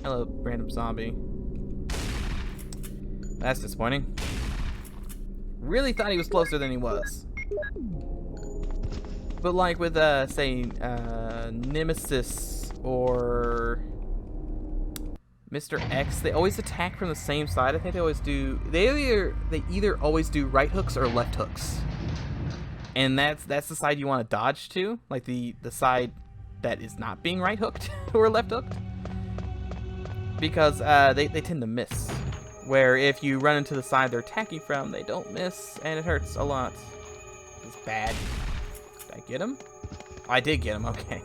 Hello, random zombie. That's disappointing. Really thought he was closer than he was. But like with, say, Nemesis or Mr. X, they always attack from the same side. I think they always do. They either always do right hooks or left hooks, and that's the side you want to dodge to, like the side that is not being right hooked or left hooked, because they tend to miss. Where if you run into the side they're attacking from, they don't miss, and it hurts a lot. It's bad. Did I get him? Oh, I did get him. Okay.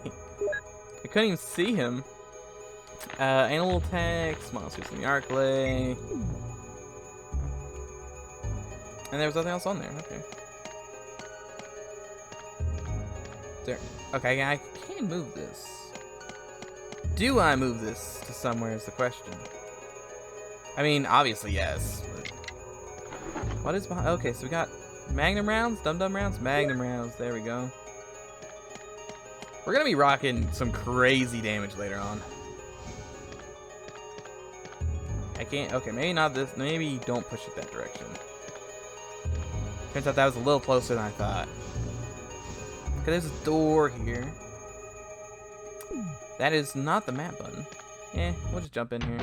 I couldn't even see him. Animal attacks, monsters in the Arclay. And there was nothing else on there. Okay. There. Okay, I can move this. Do I move this to somewhere is the question. I mean, obviously, yes. But what is behind? Okay, so we got Magnum rounds, Dum-Dum rounds, Magnum rounds. There we go. We're going to be rocking some crazy damage later on. I can't. Okay, maybe not this. Maybe don't push it that direction. Turns out that was a little closer than I thought. Okay, there's a door here. That is not the map button. Eh, we'll just jump in here.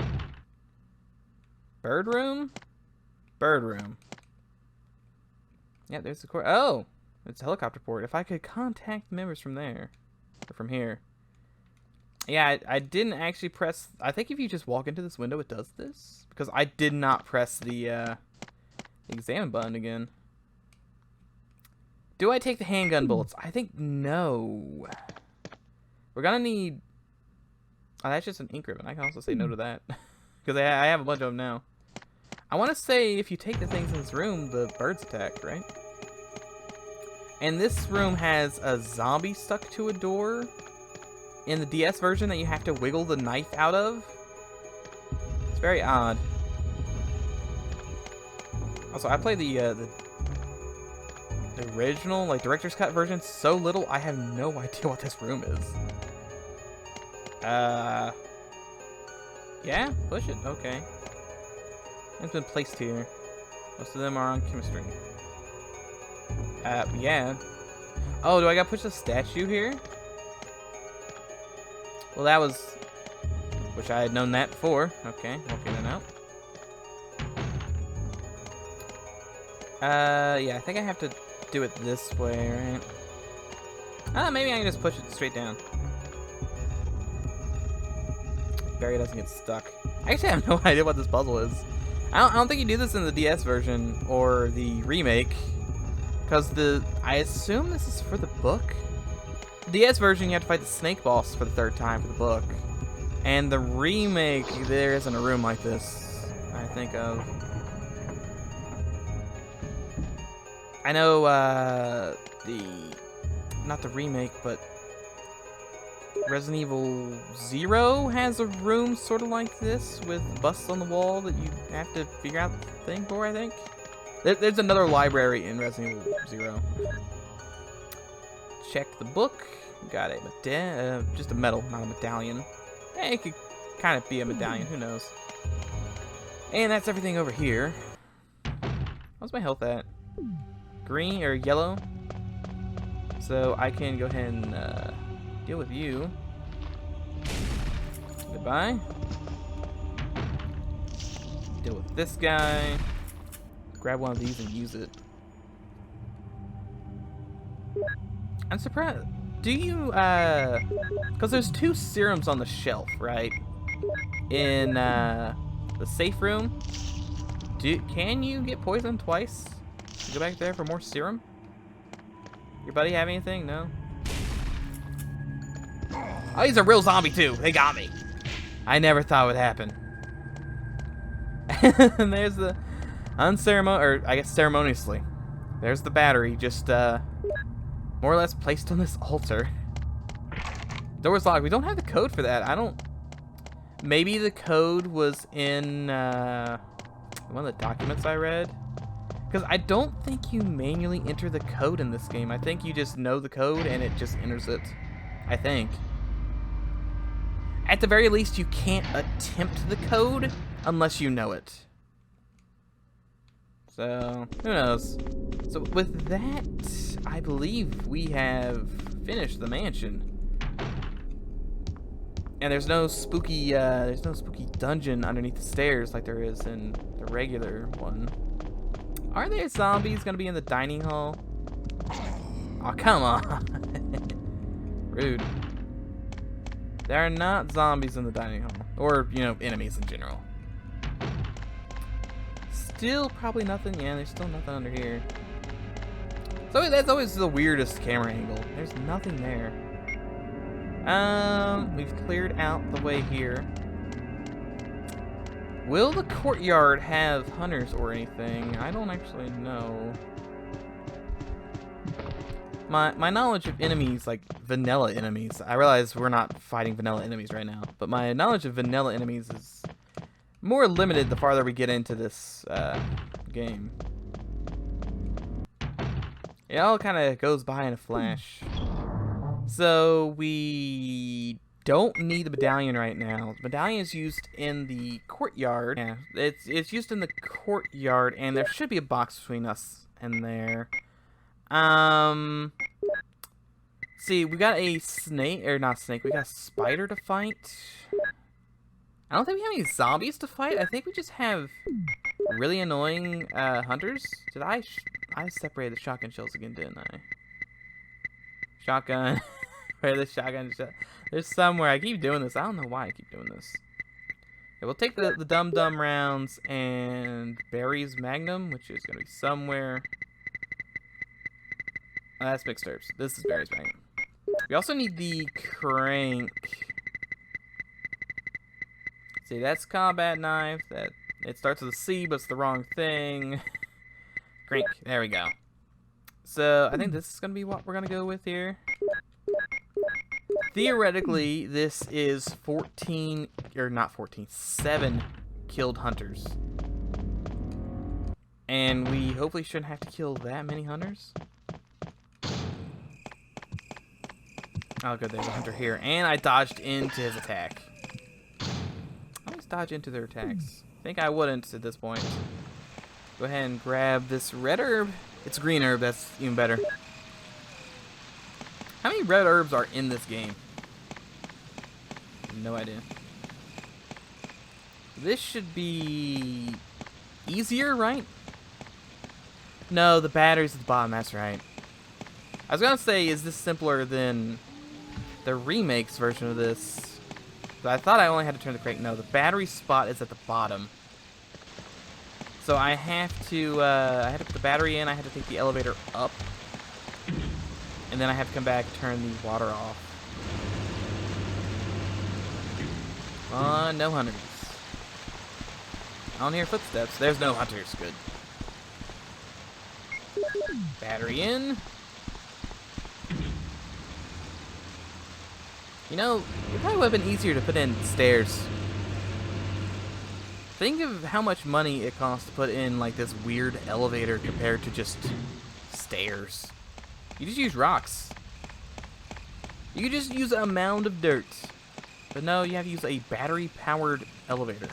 Bird room? Bird room. Yeah, there's the core. Oh! It's a helicopter port. If I could contact members from there. Or from here. Yeah, I didn't actually press... I think if you just walk into this window, it does this. Because I did not press the examine button again. Do I take the handgun bullets? I think no. We're gonna need... Oh, that's just an ink ribbon. I can also say no to that. Because I have a bunch of them now. I want to say if you take the things in this room, the birds attack, right? And this room has a zombie stuck to a door in the DS version that you have to wiggle the knife out of. It's very odd. Also, I played the original, like, director's cut version so little, I have no idea what this room is. Yeah, push it. Okay. It's been placed here. Most of them are on chemistry. Yeah. Oh, do I gotta push the statue here? Well, that was... Wish I had known that before. Okay, we'll figure that out. Yeah, I think I have to do it this way, right? Maybe I can just push it straight down. Barry doesn't get stuck. I actually have no idea what this puzzle is. I don't think you do this in the DS version or the remake, because I assume this is for the book. The DS version, you have to fight the snake boss for the 3rd time for the book, and the remake, there isn't a room like this. I think of. I know not the remake, but Resident Evil 0 has a room sort of like this with busts on the wall that you have to figure out the thing for, I think. There's another library in Resident Evil 0. Check the book. Got a just a medal, not a medallion. Eh, it could kind of be a medallion, who knows. And that's everything over here. How's my health at? Green or yellow? So I can go ahead and deal with you. Goodbye. Deal with this guy. Grab one of these and use it. I'm surprised. Do you, because there's 2 serums on the shelf, right? In, the safe room. Can you get poisoned twice? Go back there for more serum? Your buddy have anything? No? Oh, he's a real zombie too. They got me. I never thought it would happen. And there's the ceremoniously. There's the battery, just more or less placed on this altar. Door's locked. We don't have the code for that. Maybe the code was in one of the documents I read. Because I don't think you manually enter the code in this game. I think you just know the code and it just enters it. I think. At the very least, you can't attempt the code unless you know it. So, who knows? So with that, I believe we have finished the mansion. And there's no spooky dungeon underneath the stairs like there is in the regular one. Are there zombies gonna be in the dining hall? Oh, come on. Rude. There are not zombies in the dining hall. Or, you know, enemies in general. Still probably nothing. Yeah, there's still nothing under here. So that's always the weirdest camera angle. There's nothing there. We've cleared out the way here. Will the courtyard have hunters or anything? I don't actually know. My knowledge of enemies, like vanilla enemies, I realize we're not fighting vanilla enemies right now, but my knowledge of vanilla enemies is more limited the farther we get into this game. It all kind of goes by in a flash. So we don't need the medallion right now. The medallion is used in the courtyard. Yeah, it's used in the courtyard, and there should be a box between us and there. See, we got a snake, or not snake, we got a spider to fight. I don't think we have any zombies to fight. I think we just have really annoying hunters. Did I separated the shotgun shells again, didn't I? Shotgun. Where the shotgun shell? There's somewhere. I keep doing this. I don't know why I keep doing this. Okay, we'll take the dum-dum rounds and Barry's Magnum, which is going to be somewhere. Oh, that's mixed herbs. This is Barry's Magnum. We also need the crank. See, that's combat knife. That it starts with a C, but it's the wrong thing. Crank. There we go. So I think this is gonna be what we're gonna go with here. Theoretically, this is 14, or not 14, 7 killed hunters. And we hopefully shouldn't have to kill that many hunters. Oh, good, there's a hunter here. And I dodged into his attack. I always dodge into their attacks. I think I wouldn't at this point. Go ahead and grab this red herb. It's green herb, that's even better. How many red herbs are in this game? No idea. This should be easier, right? No, the battery's at the bottom, that's right. I was gonna say, is this simpler than the remakes version of this? But I thought I only had to turn the crank. No, the battery spot is at the bottom. So I have to put the battery in, I have to take the elevator up. And then I have to come back, turn the water off. No hunters. I don't hear footsteps. There's no hunters. Good. Battery in. You know, it probably would have been easier to put in stairs. Think of how much money it costs to put in, like, this weird elevator compared to just stairs. You just use rocks. You could just use a mound of dirt. But no, you have to use a battery-powered elevator.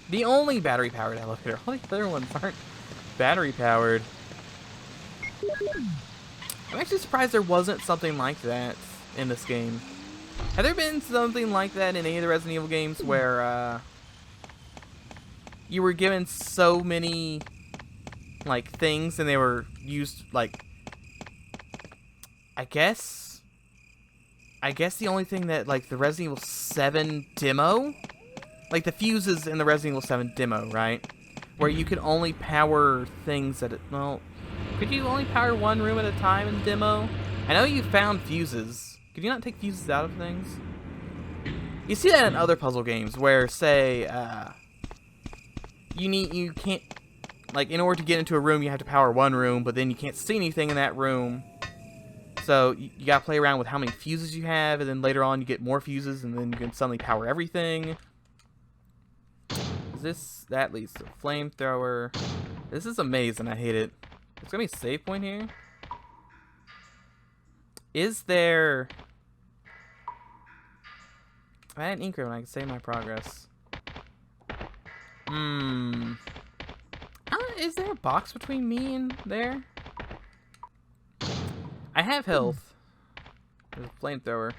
The only battery-powered elevator. All the other ones aren't battery-powered. I'm actually surprised there wasn't something like that in this game. Have there been something like that in any of the Resident Evil games where you were given so many like things and they were used like I guess the only thing that like the Resident Evil 7 demo, like the fuses in the Resident Evil 7 demo, right? Where you could only power things at well, could you only power one room at a time in the demo? I know you found fuses. Could you not take fuses out of things? You see that in other puzzle games where, say, you can't, like, in order to get into a room, you have to power one room, but then you can't see anything in that room. So you gotta play around with how many fuses you have, and then later on you get more fuses, and then you can suddenly power everything. That leads to a flamethrower. This is a maze, and I hate it. There's gonna be a save point here. Is there... If I had an ink ribbon, I could save my progress. Is there a box between me and there? I have health. There's a flamethrower.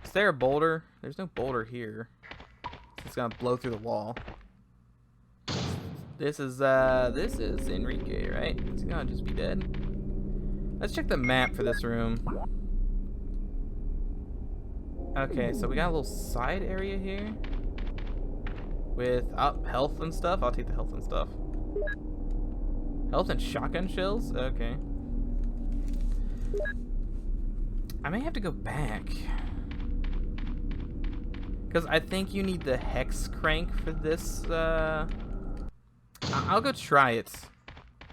Is there a boulder? There's no boulder here. It's gonna blow through the wall. This is Enrique, right? He's gonna just be dead. Let's check the map for this room. Okay, so we got a little side area here with health and stuff. I'll take the health and stuff. Health and shotgun shells? Okay. I may have to go back. Because I think you need the hex crank for this. I'll go try it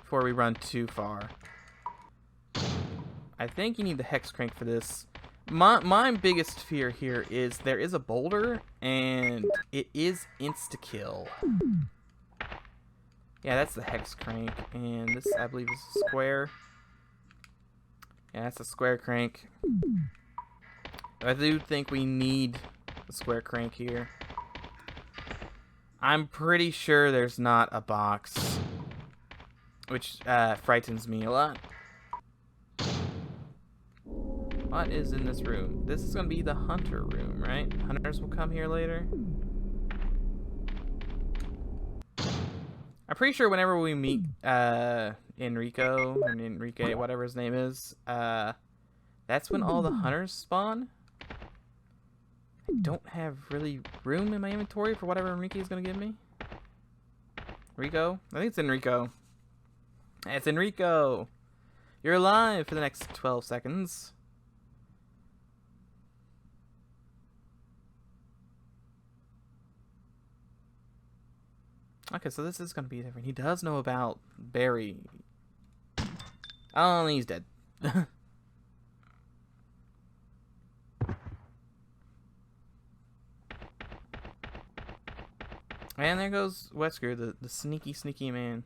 before we run too far. I think you need the hex crank for this. My biggest fear here is there is a boulder and it is insta-kill. Yeah, that's the hex crank, and this I believe is a square. Yeah, that's a square crank. I do think we need the square crank here. I'm pretty sure there's not a box, which frightens me a lot. What is in this room? This is gonna be the hunter room, right? Hunters will come here later. I'm pretty sure whenever we meet Enrico, or Enrique, whatever his name is, that's when all the hunters spawn. I don't have really room in my inventory for whatever Enrique is gonna give me. Enrico? I think it's Enrico. It's Enrico! You're alive for the next 12 seconds. Okay, so this is going to be different. He does know about Barry. Oh, he's dead. And there goes Wesker, the sneaky, sneaky man.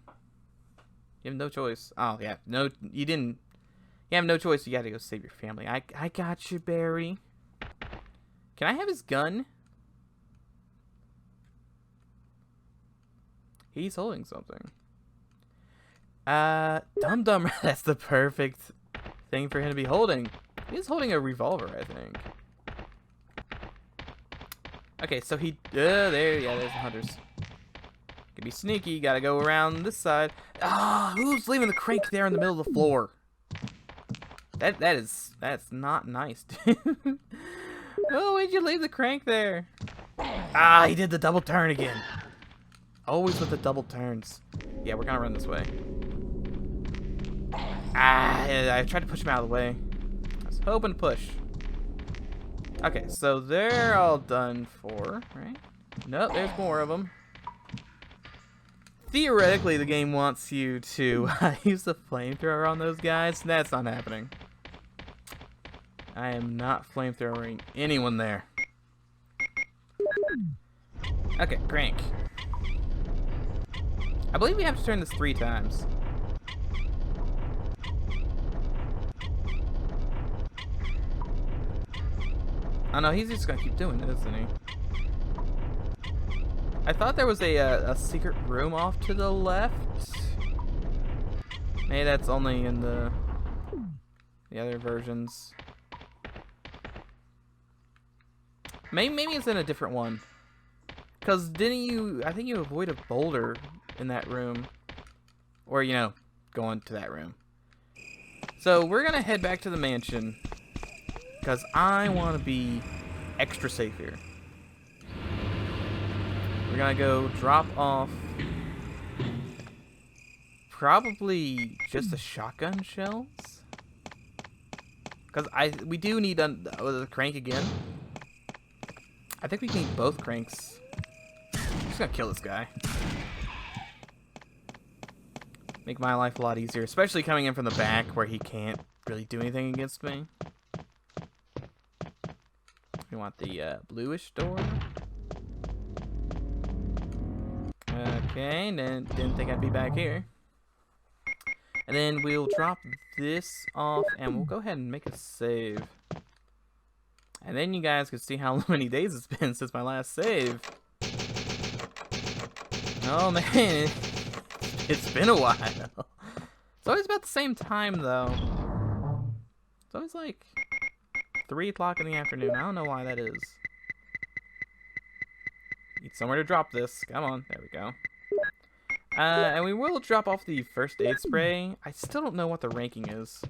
You have no choice. Oh, yeah. No, you didn't. You have no choice. You got to go save your family. I got you, Barry. Can I have his gun? He's holding something. Dum Dum. That's the perfect thing for him to be holding. He's holding a revolver, I think. Okay, so he. There, yeah, there's the hunters. Could be sneaky. Gotta go around this side. Ah, who's leaving the crank there in the middle of the floor? That's not nice, dude. Oh, why'd you leave the crank there? Ah, he did the double turn again. Always with the double turns. Yeah, we're gonna run this way. Ah, I tried to push him out of the way. I was hoping to push. Okay, so they're all done for, right? Nope, there's more of them. Theoretically, the game wants you to use the flamethrower on those guys. That's not happening. I am not flamethrowering anyone there. Okay, crank. I believe we have to turn this 3 times. Oh no, he's just gonna keep doing it, isn't he? I thought there was a secret room off to the left. Maybe that's only in the other versions. Maybe it's in a different one. Cause didn't you? I think you avoid a boulder in that room, or you know, going to that room. So we're gonna head back to the mansion, cause I want to be extra safe here. We're gonna go drop off probably just the shotgun shells, cause we do need the crank again. I think we need both cranks. I'm just gonna kill this guy. Make my life a lot easier, especially coming in from the back where he can't really do anything against me. We want the bluish door. Okay, didn't think I'd be back here. And then we'll drop this off, and we'll go ahead and make a save. And then you guys can see how many days it's been since my last save. Oh man, it's been a while. It's always about the same time though. It's always like 3 o'clock in the afternoon. I don't know why that is. Need somewhere to drop this. Come on, there we go. And we will drop off the first aid spray. I still don't know what the ranking is.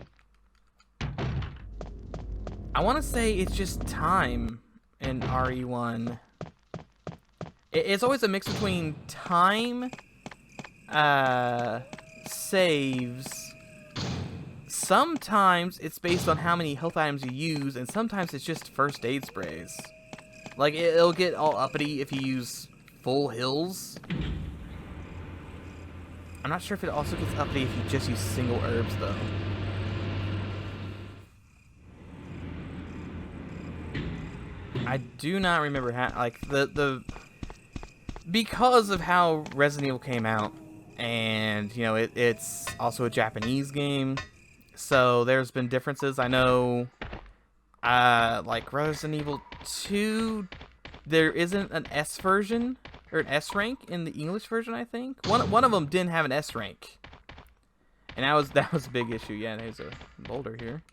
I want to say it's just time in RE1. It's always a mix between time, saves. Sometimes it's based on how many health items you use, and sometimes it's just first aid sprays. Like, it'll get all uppity if you use full heals. I'm not sure if it also gets uppity if you just use single herbs, though. I do not remember how, like, because of how Resident Evil came out, and, you know, it's also a Japanese game, so there's been differences. I know, like, Resident Evil 2, there isn't an S version, or an S rank in the English version, I think. One of them didn't have an S rank. And that was a big issue. Yeah, there's a boulder here.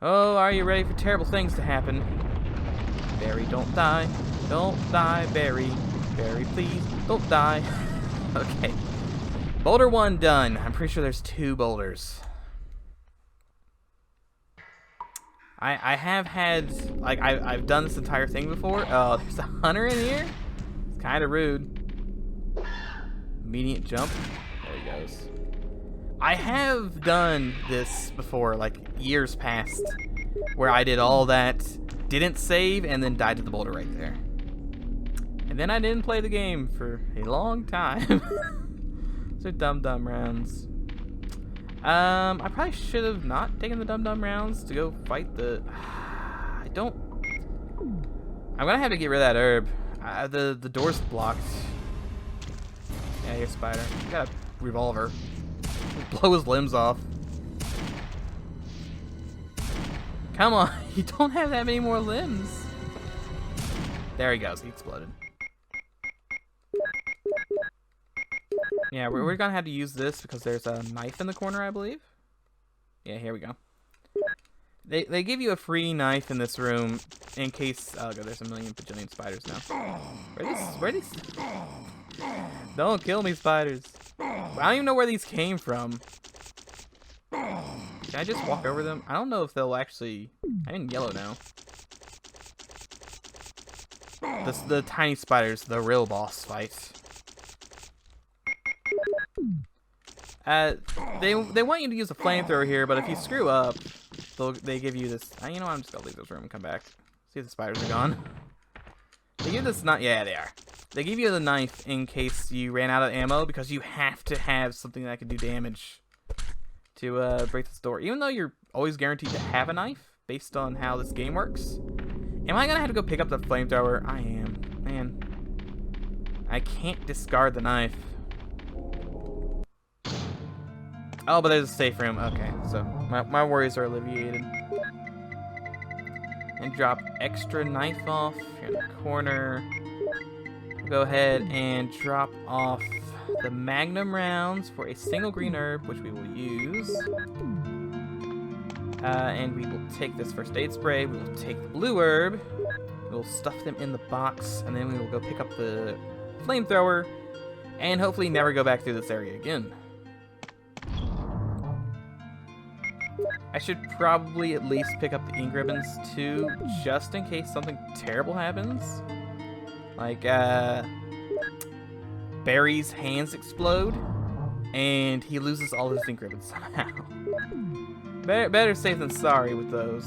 Oh, are you ready for terrible things to happen? Barry, don't die. Don't die, Barry. Barry, please, don't die. Okay. Boulder 1 done. I'm pretty sure there's 2 boulders. I have had, like, I've done this entire thing before. Oh, there's a hunter in here? It's kind of rude. Immediate jump. There he goes. I have done this before, like, years past, where I did all that, didn't save, and then died to the boulder right there. And then I didn't play the game for a long time. Those are dumb rounds. I probably should have not taken the dumb rounds to go fight the... I don't... I'm gonna have to get rid of that herb. The door's blocked. Yeah, here's Spider. I got a revolver. Blow his limbs off. Come on, you don't have that many more limbs. There he goes, he exploded. Yeah, we're gonna have to use this because there's a knife in the corner, I believe. Yeah, here we go. They give you a free knife in this room in case. Oh god, there's a million bajillion spiders now. Where these? Don't kill me, spiders. I don't even know where these came from. Can I just walk over them? I don't know if they'll actually. I'm in yellow now. The tiny spiders, the real boss fight. They want you to use a flamethrower here, but if you screw up, they give you this. You know what, I'm just gonna leave this room and come back. See if the spiders are gone. They give this not. Yeah, they are. They give you the knife in case you ran out of ammo because you have to have something that can do damage to break this door. Even though you're always guaranteed to have a knife based on how this game works. Am I gonna have to go pick up the flamethrower? I am. Man, I can't discard the knife. Oh, but there's a safe room. Okay, so my worries are alleviated. And drop extra knife off here in the corner. Go ahead and drop off the magnum rounds for a single green herb, which we will use. And we will take this first aid spray. We will take the blue herb. We'll stuff them in the box, and then we will go pick up the flamethrower, and hopefully never go back through this area again. I should probably at least pick up the ink ribbons too, just in case something terrible happens. Like, Barry's hands explode, and he loses all his ink ribbons somehow. Better safe than sorry with those.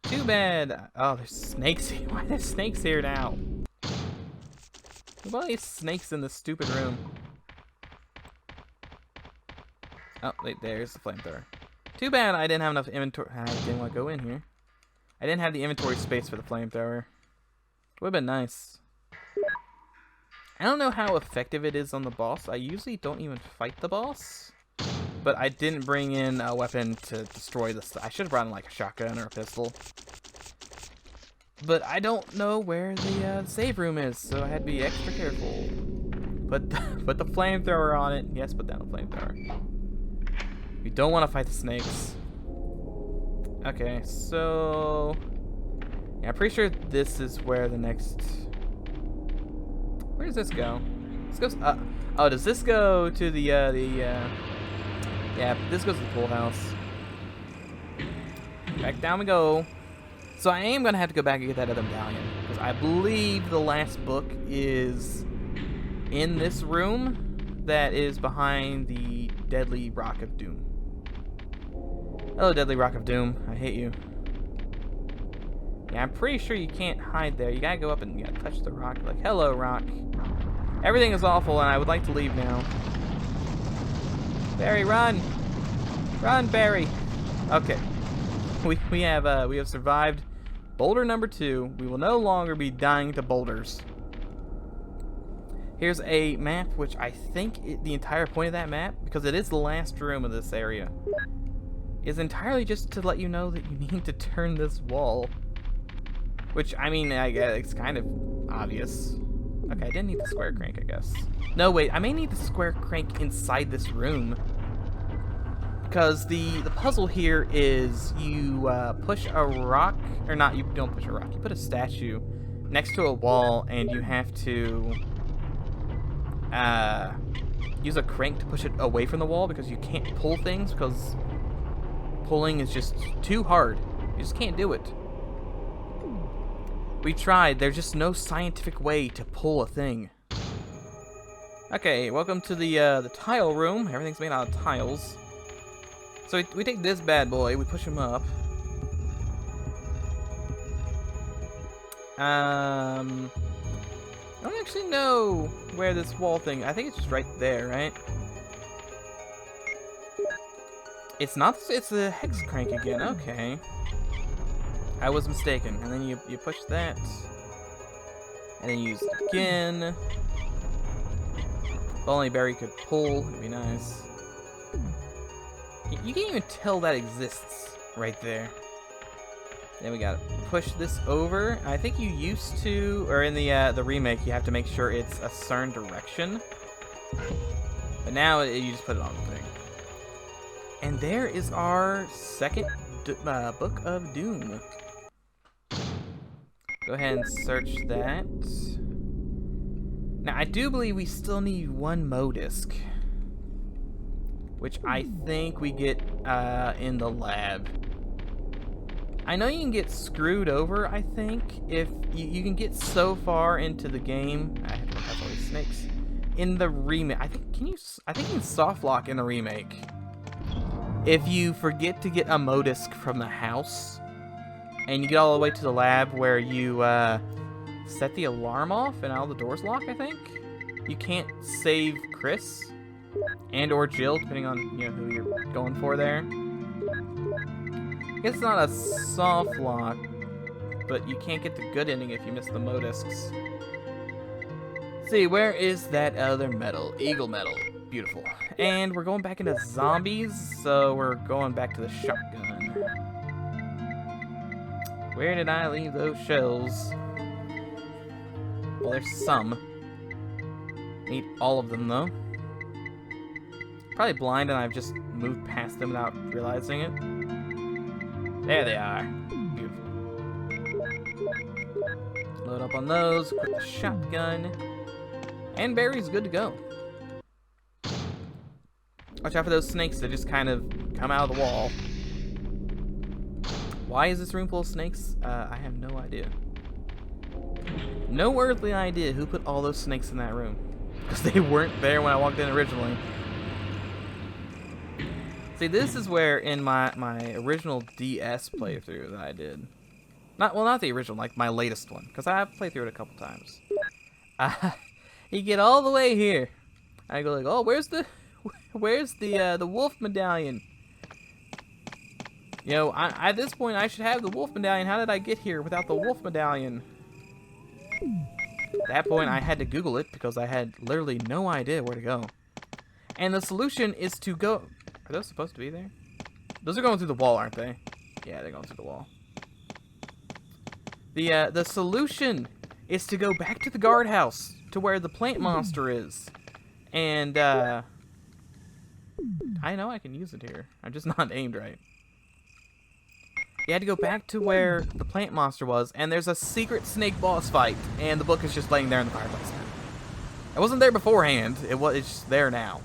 Too bad. Oh, there's snakes here. Why are there snakes here now? Why are there snakes in this stupid room? Oh, wait, there's the flamethrower. Too bad I didn't have enough inventory. I didn't want to go in here. I didn't have the inventory space for the flamethrower. Would have been nice. I don't know how effective it is on the boss. I usually don't even fight the boss. but I didn't bring in a weapon to destroy this. I should have brought in like a shotgun or a pistol. But I don't know where the save room is, so I had to be extra careful. Put the flamethrower on it. Yes, put down the flamethrower. We don't want to fight the snakes. Okay, so yeah, I'm pretty sure this is where the next. Where does this go? This goes. Oh, does this go to the yeah? This goes to the pool house. Back down we go. So I am gonna have to go back and get that other medallion because I believe the last book is in this room that is behind the Deadly Rock of Doom. Hello, Deadly Rock of Doom. I hate you. Yeah, I'm pretty sure you can't hide there. You gotta go up and you gotta touch the rock. Like, hello, rock. Everything is awful, and I would like to leave now. Barry, run! Run, Barry! Okay. We have survived boulder number 2. We will no longer be dying to boulders. Here's a map, which I think the entire point of that map, because it is the last room of this area, is entirely just to let you know that you need to turn this wall. Which, I mean, I guess it's kind of obvious. Okay, I didn't need the square crank, I guess. No, wait, I may need the square crank inside this room. Because the puzzle here is you push a rock, or not, you don't push a rock, you put a statue next to a wall and you have to use a crank to push it away from the wall because you can't pull things because pulling is just too hard. You just can't do it. We tried, there's just no scientific way to pull a thing. Okay, welcome to the tile room. Everything's made out of tiles. So we take this bad boy, we push him up. I don't actually know where this wall thing. I think it's just right there, right? It's not. It's the hex crank again. Okay. I was mistaken. And then you push that, and then you use it again. If only Barry could pull, it'd be nice. You can't even tell that exists right there. Then we gotta push this over. I think you used to, or in the remake, you have to make sure it's a certain direction. But now you just put it on the thing. And there is our second book of Doom. Go ahead and search that. Now I do believe we still need one Modisk, which I think we get in the lab. I know you can get screwed over, I think, if you can get so far into the game. I have to look at all these snakes. In the remake, I think you can soft lock in the remake. If you forget to get a Modisk from the house, and you get all the way to the lab where you set the alarm off and all the doors lock, I think, you can't save Chris and or Jill, depending on who you're going for there. I guess it's not a soft lock, but you can't get the good ending if you miss the Modisks. See, where is that other metal? Eagle metal. Beautiful. And we're going back into zombies, so we're going back to the shotgun. Where did I leave those shells? Well, there's some. Need all of them, though. Probably blind and I've just moved past them without realizing it. There they are. Beautiful. Load up on those, equip the shotgun. And Barry's good to go. Watch out for those snakes that just kind of come out of the wall. Why is this room full of snakes? I have no idea. No earthly idea who put all those snakes in that room. Because they weren't there when I walked in originally. See, this is where in my original DS playthrough that I did, not the original, like my latest one, because I've played through it a couple times. You get all the way here, I go like, oh, where's the wolf medallion? At this point I should have the wolf medallion. How did I get here without the wolf medallion? At that point I had to Google it because I had literally no idea where to go. And the solution is to go. Are those supposed to be there? Those are going through the wall, aren't they? Yeah, they're going through the wall. The solution is to go back to the guardhouse, to where the plant monster is. And, I know I can use it here. I'm just not aimed right. You had to go back to where the plant monster was, and there's a secret snake boss fight, and the book is just laying there in the fireplace now. It wasn't there beforehand. It's just there now.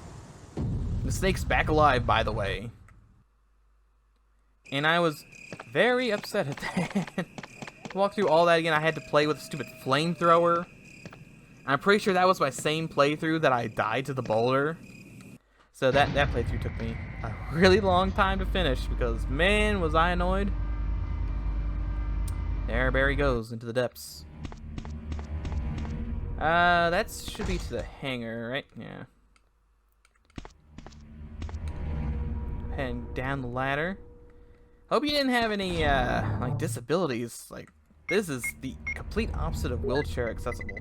The snake's back alive, by the way. And I was very upset at that. To walk through all that again, I had to play with a stupid flamethrower. I'm pretty sure that was my same playthrough that I died to the boulder. So that playthrough took me a really long time to finish because, man, was I annoyed. There Barry goes into the depths. That should be to the hangar, right? Yeah. Heading down the ladder. Hope you didn't have any, like, disabilities. Like, this is the complete opposite of wheelchair accessible.